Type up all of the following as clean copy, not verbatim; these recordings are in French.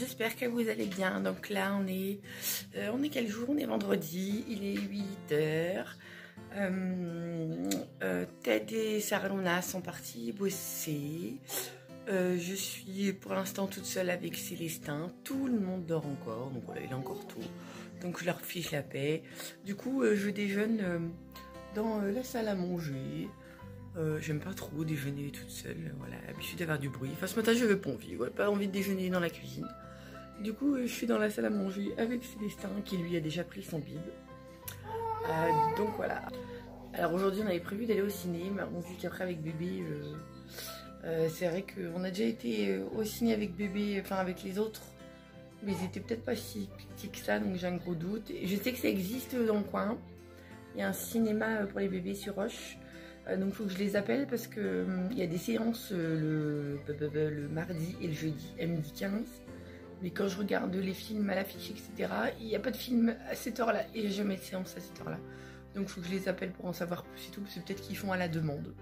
j'espère que vous allez bien. Donc là, on est quel jour? On est vendredi, il est 8h. Ted et Sarah Luna sont partis bosser. Je suis pour l'instant toute seule avec Célestin. Tout le monde dort encore, donc voilà, il est encore tôt. Donc je leur fiche la paix. Du coup, je déjeune dans la salle à manger. J'aime pas trop déjeuner toute seule, voilà, l'habitude d'avoir du bruit. Enfin, ce matin, j'avais pas envie, ouais, pas envie de déjeuner dans la cuisine. Du coup, je suis dans la salle à manger avec Célestin qui lui a déjà pris son bib. Donc voilà. Alors aujourd'hui, on avait prévu d'aller au ciné, mais on se dit qu'après avec bébé, c'est vrai qu'on a déjà été au ciné avec bébé, enfin avec les autres, mais ils étaient peut-être pas si petits que ça, donc j'ai un gros doute. Et je sais que ça existe dans le coin. Il y a un cinéma pour les bébés sur Roche. Donc il faut que je les appelle parce que il y a des séances le mardi et le jeudi à 12h15. Mais quand je regarde les films à l'affiche, etc., il n'y a pas de film à cette heure-là et j'ai jamais de séance à cette heure-là. Donc il faut que je les appelle pour en savoir plus et tout, parce que peut-être qu'ils font à la demande.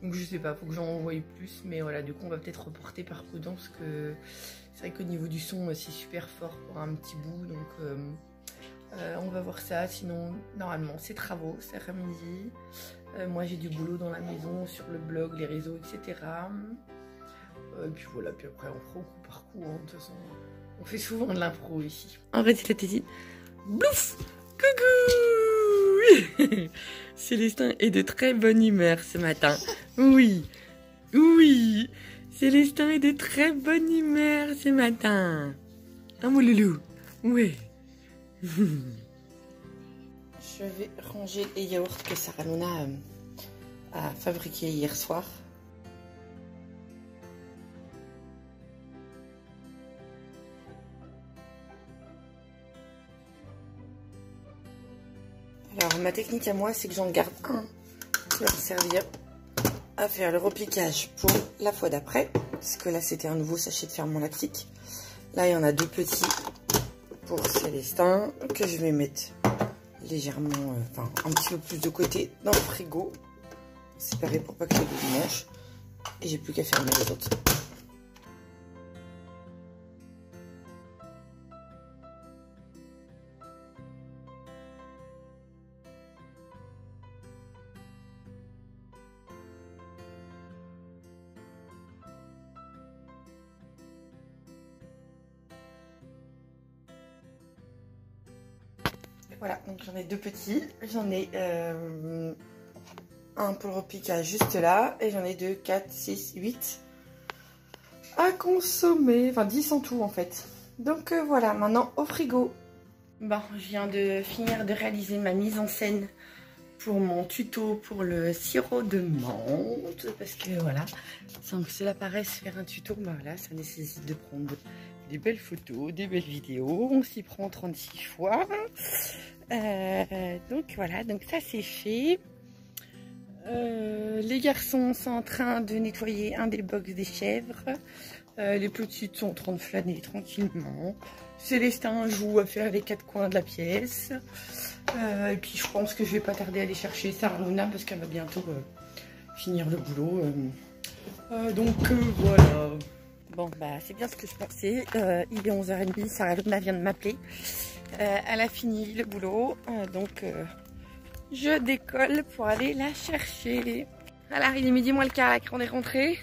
Donc je sais pas, faut que j'en envoie plus, mais voilà, du coup on va peut-être reporter par prudence parce que c'est vrai qu'au niveau du son c'est super fort pour un petit bout, donc on va voir ça. Sinon normalement c'est travaux, c'est après-midi. Moi j'ai du boulot dans la maison, sur le blog, les réseaux, etc. Et puis voilà, puis après on fera au coup par coup, hein. De toute façon on fait souvent de l'impro ici. En vrai c'est la tétine. Blouf! Coucou! Célestin est de très bonne humeur ce matin. Oui, oui, Célestin est de très bonne humeur ce matin. Hein mon loulou? Oui. Je vais ranger les yaourts que Sarah Luna a fabriqués hier soir. Alors ma technique à moi, c'est que j'en garde un qui va me servir à faire le repiquage pour la fois d'après, parce que là c'était un nouveau sachet de ferment lactique. Là il y en a deux petits pour Célestin que je vais mettre légèrement, enfin un petit peu plus de côté dans le frigo, séparé pour pas que les deux mangent. Et j'ai plus qu'à fermer les autres. Voilà, donc j'en ai deux petits. J'en ai un pour le repiquage juste là. Et j'en ai 2, 4, 6, 8 à consommer. Enfin 10 en tout en fait. Donc voilà, maintenant au frigo. Bon, je viens de finir de réaliser ma mise en scène pour mon tuto pour le sirop de menthe. Parce que voilà, sans que cela paraisse faire un tuto, bah voilà, ça nécessite de prendre des belles photos, des belles vidéos. On s'y prend 36 fois. Donc voilà, donc ça c'est fait. Les garçons sont en train de nettoyer un des box des chèvres. Les petites sont en train de flâner tranquillement. Célestin joue à faire les quatre coins de la pièce. Et puis je pense que je vais pas tarder à aller chercher Sarah Luna parce qu'elle va bientôt finir le boulot. Donc voilà. Bon bah c'est bien ce que je pensais. Il est 11h30, Sarah Luna vient de m'appeler. Elle a fini le boulot, donc je décolle pour aller la chercher. Alors il est midi moins le quart, on est rentré.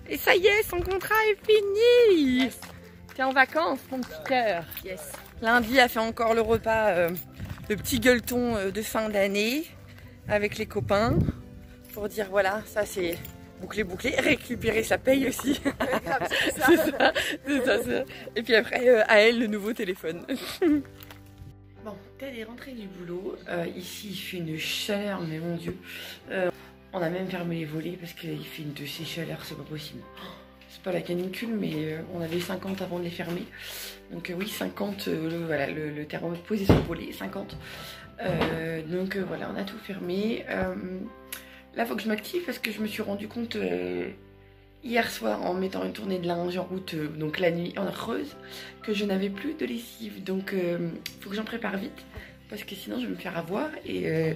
Et ça y est, son contrat est fini. Yes. T'es en vacances, mon petit cœur. Yes. Lundi a fait encore le repas, le petit gueuleton de fin d'année avec les copains. Pour dire voilà, ça c'est bouclé, récupérer sa paye aussi. C'est ça. Et puis après, à elle, le nouveau téléphone. Bon, Ted est rentré du boulot. Ici, il fait une chaleur, mais mon Dieu. On a même fermé les volets parce qu'il fait une de ces chaleurs, c'est pas possible. C'est pas la canicule, mais on avait 50 avant de les fermer. Donc oui, 50, voilà, le thermomètre posé sur le volet, 50. Donc voilà, on a tout fermé. Là, il faut que je m'active parce que je me suis rendu compte hier soir en mettant une tournée de linge en route, donc la nuit en creuse, que je n'avais plus de lessive. Donc il faut que j'en prépare vite parce que sinon je vais me faire avoir. Et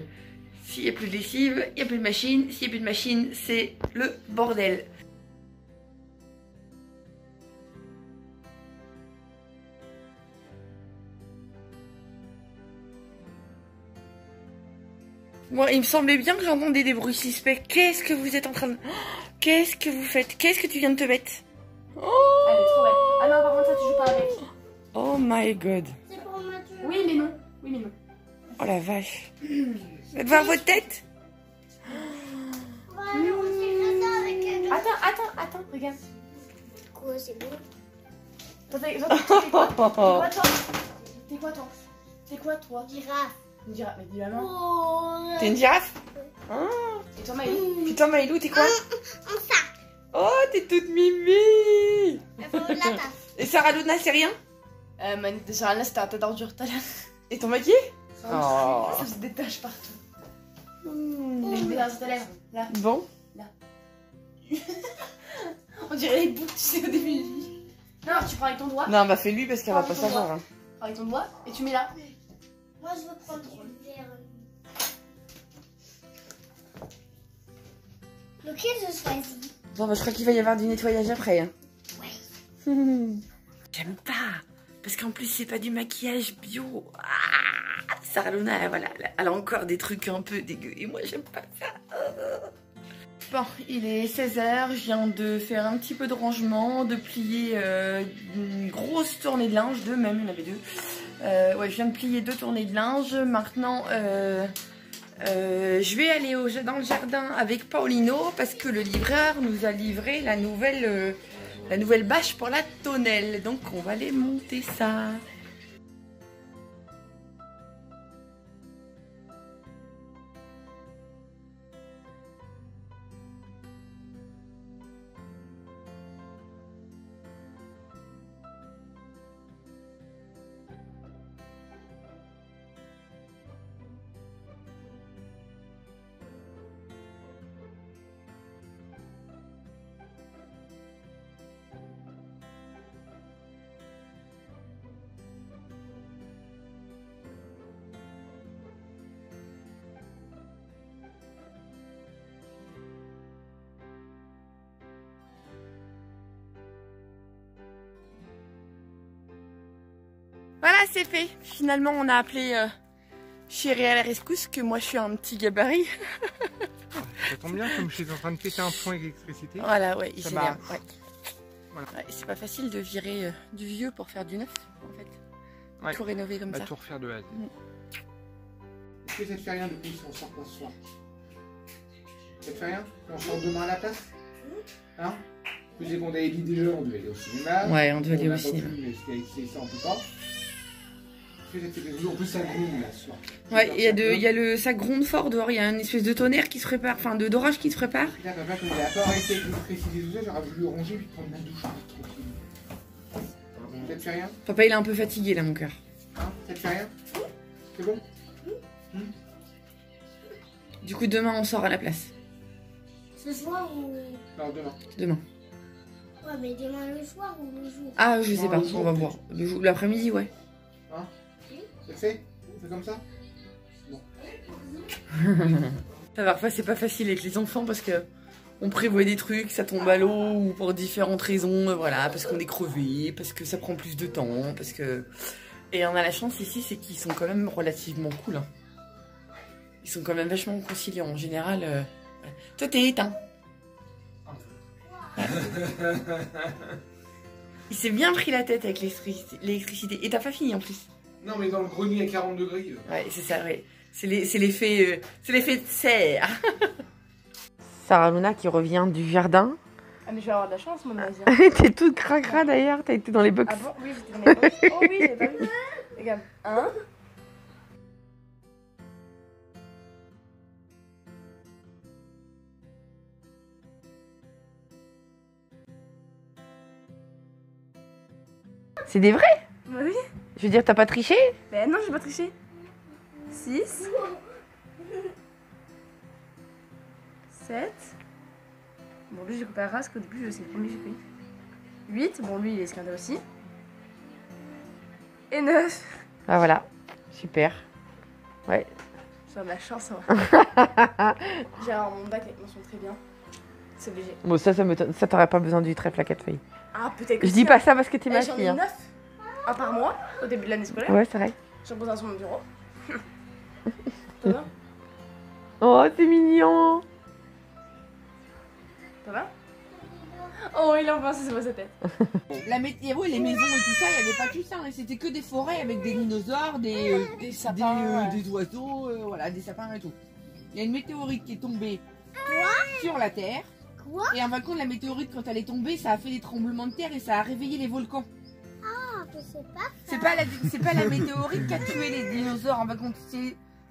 s'il n'y a plus de lessive, il n'y a plus de machine. S'il n'y a plus de machine, c'est le bordel. Moi, il me semblait bien que j'entendais des bruits suspects. Qu'est-ce que vous êtes en train de... Qu'est-ce que vous faites? Qu'est-ce que tu viens de te mettre? Elle est trop belle. Ah non, par contre, ça, tu joues pas avec. Oh my god. C'est pour Mathieu. Oui, mais non. Oui, mais non. Oh la vache. Faites voir votre tête. Voilà, on fait ça avec elle. Attends, regarde. Quoi, c'est bon? T'es quoi, toi? T'es quoi, toi? Girafe. Une girafe, mais dis la main. Oh, T'es une girafe? Et toi, Maïlou? Putain, Maïlou, t'es quoi? un sac. Oh, t'es toute mimi. Il faut la tasse. Et Sarah Luna, c'est rien? Déjà, là, c'était un tas d'ordures tout à l'heure. Et ton maquillé? Ça faisait des taches partout. Mais là, sur ta lèvre. Là. Bon. On dirait les bouts que tu sais au début. Non, tu prends avec ton doigt. Non, bah fais-lui parce qu'elle va pas savoir. Hein. Tu prends avec ton doigt et tu mets là. Moi, je veux prendre le verre. Lequel je choisis? Bon, bah je crois qu'il va y avoir du nettoyage après. Hein. Ouais. J'aime pas. Parce qu'en plus, c'est pas du maquillage bio. Ah, Sarah Luna, voilà, elle a encore des trucs un peu dégueux. Et moi, j'aime pas ça. Bon, il est 16h. Je viens de faire un petit peu de rangement, de plier une grosse tournée de linge. Deux même, il y en avait deux. Ouais, je viens de plier 2 tournées de linge. Maintenant, je vais aller dans le jardin avec Paulino parce que le livreur nous a livré la nouvelle bâche pour la tonnelle. Donc on va aller monter ça. Voilà, c'est fait. Finalement, on a appelé Chérie à la rescousse, que moi je suis un petit gabarit. Ça tombe bien, comme je suis en train de péter un point avec l'électricité. Voilà, ouais, il Ça s'énerve. marche. Ouais. Voilà. Ouais, c'est pas facile de virer du vieux pour faire du neuf, en fait. Ouais. Tout rénover comme On va ça. tout refaire de A à Z. Est-ce que ça te fait rien de plus si on sort pas ce soir? Ça te fait rien? On sort demain à la place? Hein? Je sais qu'on avait dit déjà on devait aller au cinéma. Ouais, on devait aller n'a au pas cinéma. pu, mais c'était avec ça on peut pas. Est-ce que ça te fait plaisir? En plus ça gronde là ce soir. Ouais, il y a le sac gronde fort dehors, il y a une espèce de tonnerre qui se prépare, enfin d'orage qui se prépare. Putain, papa, quand il a pas arrêté avec l'électricité tout ça, j'aurais voulu le ranger puis prendre ma douche tranquille. Ça te fait rien? Papa il est un peu fatigué là mon cœur. Hein? Ça te fait rien? C'est bon? Du coup demain on sort à la place. Ce soir ou... Non, demain. Demain. Ouais, mais demain le soir ou le jour? Ah je sais Non, pas, le jour, on va peut-être. voir. L'après-midi ouais. Hein? Ça te fait? On fait comme ça? Bon. Parfois c'est pas facile avec les enfants parce que on prévoit des trucs, ça tombe à l'eau ou pour différentes raisons, voilà, parce qu'on est crevé, parce que ça prend plus de temps, parce que... Et on a la chance ici, c'est qu'ils sont quand même relativement cool. Hein. Ils sont quand même vachement conciliants en général. Ouais. Toi t'es éteint. Ouais. Il s'est bien pris la tête avec l'électricité. Et t'as pas fini en plus. Non, mais dans le grenier à 40 degrés. Ouais, c'est ça, ouais. C'est l'effet de serre. Sarah Luna qui revient du jardin. Ah, mais je vais avoir de la chance, mon Asia. T'es toute cracra d'ailleurs, t'as été dans les box. Ah bon? Oui, j'étais dans les box. Oh oui, j'ai pas vu. Regarde. 1. C'est des vrais? Bah oui. Je veux dire, t'as pas triché? Ben non, j'ai pas triché. 6. 7. Bon, lui, j'ai coupé la race, qu'au début, c'est le premier que j'ai pris. 8. Bon, lui, il est scandaleux aussi. Et 9. Ah voilà, super. Ouais. J'ai de la chance, hein. J'ai alors mon bac avec mention très bien. C'est obligé. Bon, ça m'étonne. Ça, t'aurais pas besoin du trèfle à 4 feuilles. Ah, peut-être que Je dis pas ça parce que t'es ma J'en fille. ai Hein. 9. Un par mois, au début de l'année scolaire. Ouais, c'est vrai. J'en pose un sur mon bureau. Ça va? Oh, c'est mignon. Ça va? Oh, il a pensé, c'est moi sa tête. Les maisons et tout ça, il n'y avait pas tout ça. Hein. C'était que des forêts avec des dinosaures, des sapins, des oiseaux, voilà, des sapins et tout. Il y a une météorite qui est tombée sur la Terre. Quoi? Et en fin de compte, la météorite, quand elle est tombée, ça a fait des tremblements de terre et ça a réveillé les volcans. Ah, je sais pas. C'est pas la météorite qui a tué les dinosaures. En fin de compte,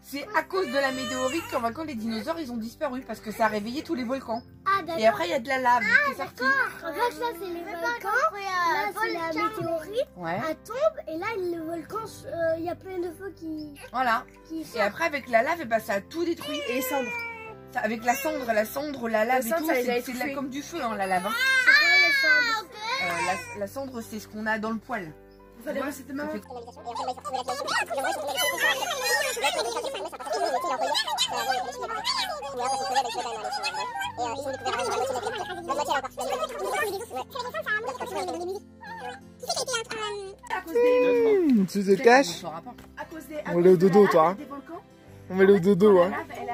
c'est à cause de la météorite qu'en fin de compte, les dinosaures, ils ont disparu parce que ça a réveillé tous les volcans. Ah, d'accord. Et après, il y a de la lave qui est sortie. En fait, là, c'est les volcans. Là, c'est la météorite. Ouais. Elle tombe et là, le volcan, il y a plein de feux Voilà. qui Et sortent. après, avec la lave, et ben, ça a tout détruit. Et les cendres. Ça, avec la cendre, la lave et cendre, tout, ça les a c'est étouffés. comme du feu, hein, la lave. Hein. C'est quoi le sang? La cendre, c'est ce qu'on a dans le poêle. Fallait passer tes mains. Ça fait- À cause des... Tu te caches? À cause des... On va aller au dodo, toi, hein. Des volcans. On va aller au dodo, La hein. lave, elle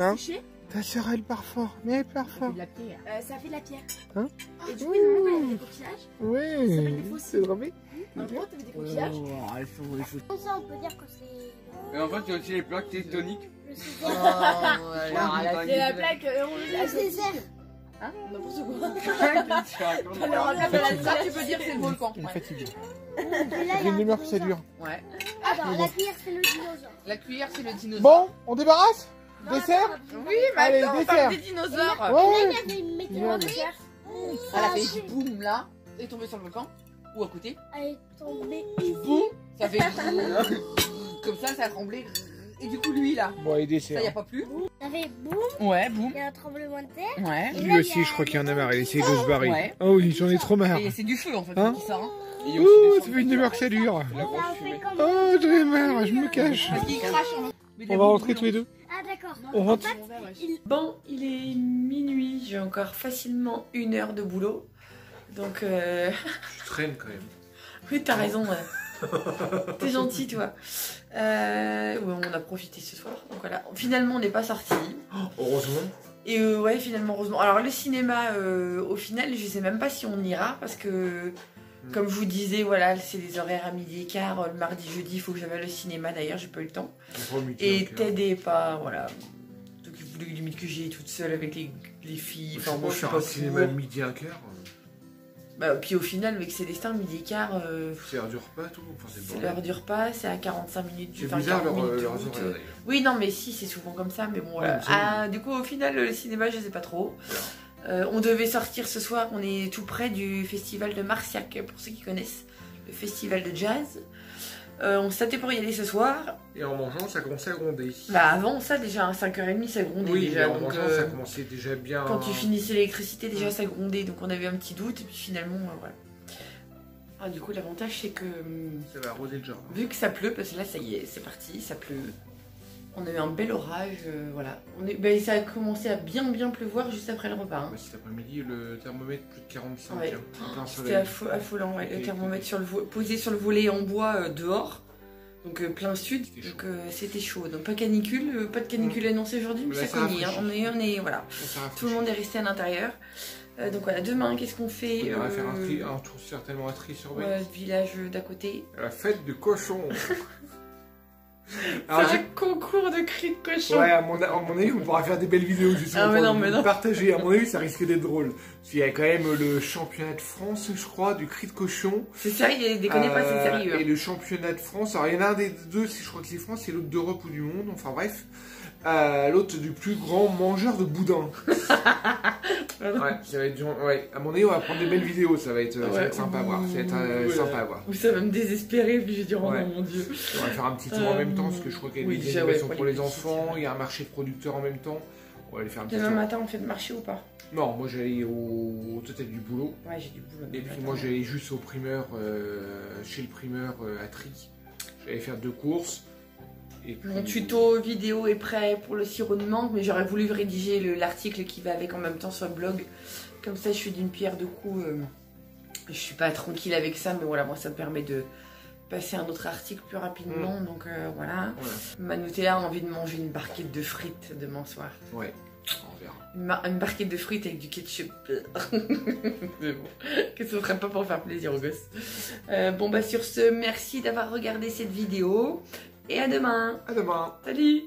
a Hein? séché. Ta soeur, elle part fort. Mais elle part fort. de la pierre. Ça fait de la pierre. Hein? Et du coup, ils ont mis des coquillages. Ouais, c'est drôle. En gros, t'avais des coquillages. Comme ça, on peut dire que c'est Et en fait, il y a aussi les plaques tectoniques. le Oh, Césaire. alors, Et la plaque Le rouge. Césaire. Hein? N'importe quoi. Alors, la plaque, ça, tu peux dire que c'est le volcan. Elle est Ouais. fatiguée. Et là, Ça il y fait a une un demi-heure que ça dinosaure. dure. Ouais. Alors, la cuillère, c'est le dinosaure. La cuillère, c'est le dinosaure. Bon, on débarrasse? Non, Dessert? attends, Oui, mais Allez, attends, on dessert. parle des dinosaures. Là, Ouais. il y avait une météorite. Elle a fait boum là, et est tombée sur le volcan. Ou à côté. Elle est tombée. Boum. Ça fait comme ça a tremblé. Et du coup, lui là, Bon, et ça y a dessert. pas plus. Ça fait boum. Ouais, boum. Il y a un tremblement de terre. Ouais. Et Lui là, il y aussi, a je crois qu'il en a des marre. Il essaye de dinosaures. se barrer. Ouais. Oh oui, j'en ai trop marre. Et c'est du feu en fait Hein qui sort. Hein. Et il y a aussi Ouh, des ça fait une demi-heure que ça dure. La grosse Ça fumée. fait comme Oh, j'en ai marre, je me cache. Parce qu'il crache. Hein. On va rentrer tous les deux. Ah, d'accord. On rentre. Bon, il est minuit. J'ai encore facilement 1 heure de boulot. Donc, Tu traînes quand même. oui, t'as raison. T'es gentil, toi. Ouais, on a profité ce soir. Donc voilà. Finalement, on n'est pas sorti. Heureusement. Et ouais, finalement, heureusement. Alors, le cinéma, au final, je sais même pas si on ira parce que, comme je vous disais, voilà, c'est les horaires à 12h15. Le mardi, jeudi, il faut que j'aille au cinéma. D'ailleurs, j'ai pas eu le temps. Et Ted est pas, voilà. Donc, il voulait limite que j'y aille toute seule avec les filles. Enfin, moi, je suis faire pas un cinéma de pour. midi à quart. Bah, puis au final, avec Célestin, 12h15, C'est l'heure du repas, tout. Enfin, c'est c'est l'heure du repas, c'est à 45 minutes du C'est enfin, bizarre 40 minutes de leurs route. horaires d'ailleurs. Oui, non, mais si, c'est souvent comme ça, mais bon, voilà. Ouais, mais ça, Ah, du coup, au final, le cinéma, je sais pas trop. On devait sortir ce soir, on est tout près du festival de Marciac, pour ceux qui connaissent, le festival de jazz. On s'attendait pour y aller ce soir. Et en mangeant, ça commençait à gronder. Bah, avant ça, déjà, à 5h30, ça grondait Oui, déjà. mais en Donc, mangeant, ça commençait déjà bien. quand tu finissais l'électricité, déjà, ça grondait. Donc, on avait un petit doute, et puis finalement, voilà. Ah, du coup, l'avantage, c'est que. Ça va arroser le jardin. Vu que ça pleut, parce que là, ça y est, c'est parti, ça pleut. On a eu un bel orage, voilà. Ben, ça a commencé à bien pleuvoir juste après le repas. Hein. Cet après-midi, le thermomètre plus de 45. Ouais. Hein. En plein C'était soleil. affolant, ouais, le Et- thermomètre posé sur le volet en bois dehors. Donc plein sud, C'était donc c'était chaud. Donc pas canicule, pas de canicule annoncée aujourd'hui, mais Là, ça ça cognait. Hein. rafraîchit. On est, voilà. Ça rafraîchit. Tout le monde est resté à l'intérieur. Donc voilà, demain, qu'est-ce qu'on fait On ira faire un tour certainement à Tri-sur-Belle. ouais, village d'à côté. La fête du cochon. C'est Alors, un concours de cris de cochon. ouais, à mon avis, on pourra faire des belles vidéos justement Ah, mais pour non, mais non. partager. À mon avis, ça risque d'être drôle. Parce qu'il y a quand même le championnat de France, je crois, du cri de cochon. C'est sérieux, déconnez pas, c'est sérieux. Et le championnat de France. Alors, il y en a un des deux, je crois que c'est France, et l'autre d'Europe ou du monde. Enfin bref. L'autre du plus grand mangeur de boudin. Ouais, ça va être dur. Ouais, à mon avis, on va prendre des belles vidéos. Ça va être, ça va être sympa à voir. Ça va être sympa à voir. Ou ça va me désespérer, puis je vais dire, oh Ouais. non, mon dieu. On va faire un petit tour en même temps, parce que je crois qu'il y a oui, des déjà, animations ouais, pour les petites, enfants, ouais. il y a un marché de producteurs en même temps. On va aller faire un petit Demain tour. matin, on fait de marché ou pas? Non, moi j'allais au total du boulot. Ouais, j'ai du boulot. Et puis moi j'allais juste au primeur, chez le primeur à Tri. J'allais faire 2 courses. Et puis... Mon tuto vidéo est prêt pour le sirop de mangue, mais j'aurais voulu rédiger l'article qui va avec en même temps sur le blog. Comme ça, je suis d'une pierre deux coups. Je suis pas tranquille avec ça, mais voilà, moi ça me permet passer à un autre article plus rapidement. Donc voilà. Voilà. Manoutéa a envie de manger une barquette de frites demain soir. Ouais, on verra. Une barquette de frites avec du ketchup. Mais bon, que ce serait pas pour faire plaisir aux gosses. Bon bah sur ce, merci d'avoir regardé cette vidéo. Et à demain. À demain. Salut.